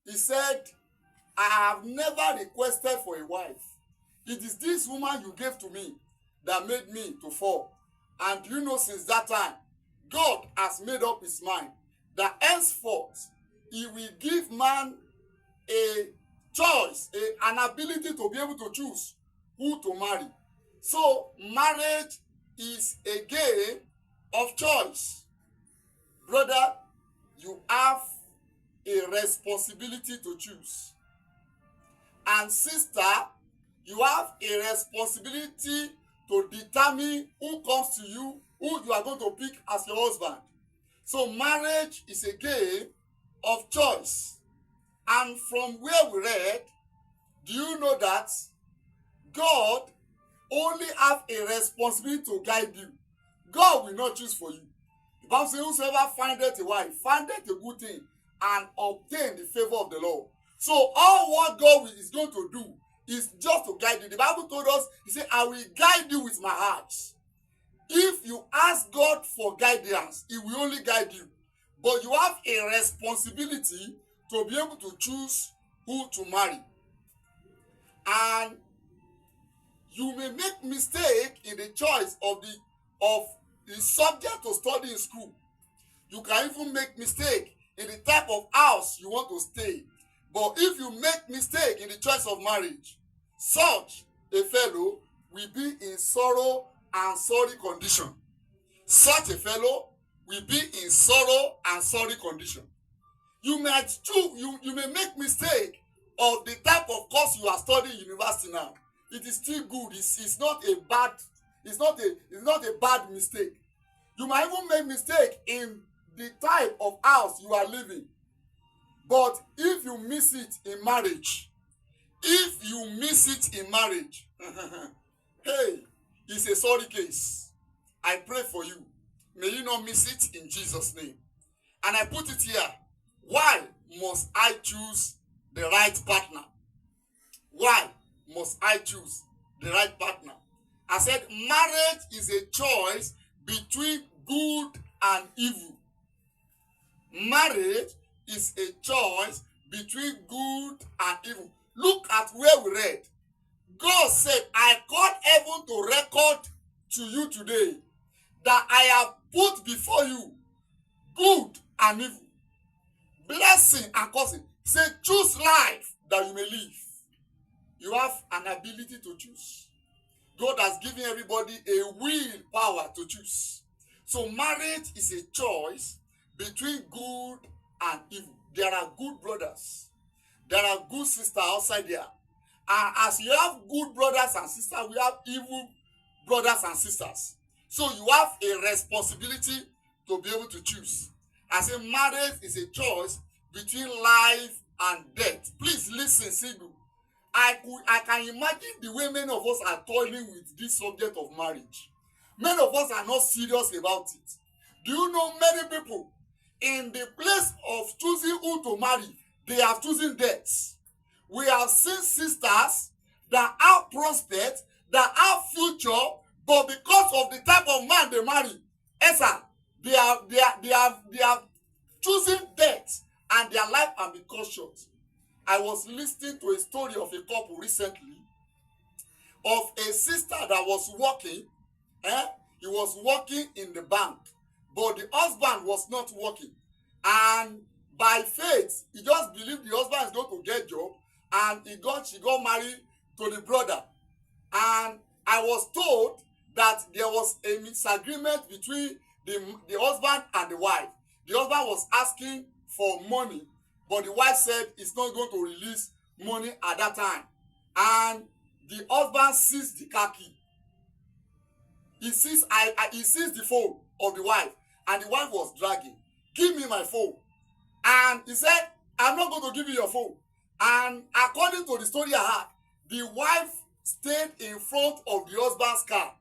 He said, I have never requested for a wife. It is this woman you gave to me that made me to fall. And you know, since that time, God has made up his mind that henceforth he will give man a choice, an ability to be able to choose who to marry. So marriage is a game of choice. Brother, you have a responsibility to choose. And sister, you have a responsibility to determine who comes to you, who you are going to pick as your husband. So marriage is a game of choice. And from where we read, do you know that God only have a responsibility to guide you? God will not choose for you. The Bible says, whosoever findeth a wife, findeth a good thing, and obtain the favor of the Lord. So all what God is going to do is just to guide you. The Bible told us, he said, I will guide you with my heart. If you ask God for guidance, he will only guide you. But you have a responsibility to be able to choose who to marry. And you may make mistake in the choice of the subject to study in school. You can even make mistake in the type of house you want to stay. But if you make mistake in the choice of marriage, such a fellow will be in sorrow and sorry condition. Such a fellow will be in sorrow and sorry condition. You may make mistake of the type of course you are studying in university now. It is still good. It's not a bad mistake. You might even make mistake in the type of house you are living. But if you miss it in marriage, hey, it's a sorry case. I pray for you. May you not miss it in Jesus' name. And I put it here. Why must I choose the right partner? Why must I choose the right partner? I said marriage is a choice between good and evil. Marriage is a choice between good and evil. Look at where we read. God said, I called heaven to record to you today that I have put before you good and evil, blessing and cursing. Say, choose life that you may live. You have an ability to choose. God has given everybody a will power to choose. So marriage is a choice between good and evil. There are good brothers. There are good sisters outside there. And as you have good brothers and sisters, we have evil brothers and sisters. So you have a responsibility to be able to choose. I say marriage is a choice between life and death. Please listen, single. I can imagine the way many of us are toiling with this subject of marriage. Many of us are not serious about it. Do you know many people, in the place of choosing who to marry, they are choosing death. We have seen sisters that have prospect, that have future, but because of the type of man they marry, they are choosing death, and their life can be cut short. I was listening to a story of a couple recently of a sister that was working. He was working in the bank, but the husband was not working. And by faith, he just believed the husband is going to get job, and she got married to the brother. And I was told that there was a misagreement between the husband and the wife. The husband was asking for money, but the wife said it's not going to release money at that time. And the husband seized the car key. He seized the phone of the wife, and the wife was dragging. Give me my phone. And he said, I'm not going to give you your phone. And according to the story I had, the wife stayed in front of the husband's car